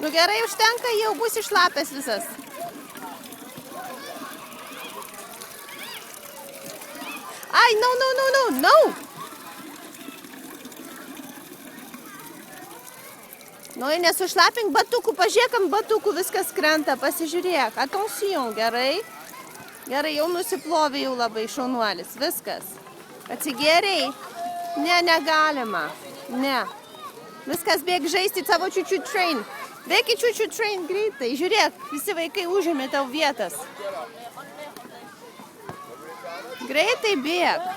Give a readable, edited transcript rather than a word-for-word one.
Nu gerai, užtenka, jau bus išlapęs visas. Ai, no. Nu, nesušlapink batukų, pažiūrėk ant batukų, viskas krenta, pasižiūrėk. Attention, gerai. Gerai, jau nusiplovė jau labai šaunuolis, viskas. Atsigėrei? Ne, negalima. Ne. Viskas, bėk žaisti savo čiučiu train. Bėk į čiučiu train greitai. Žiūrėk, visi vaikai užėmė tau vietas. Greitai bėk.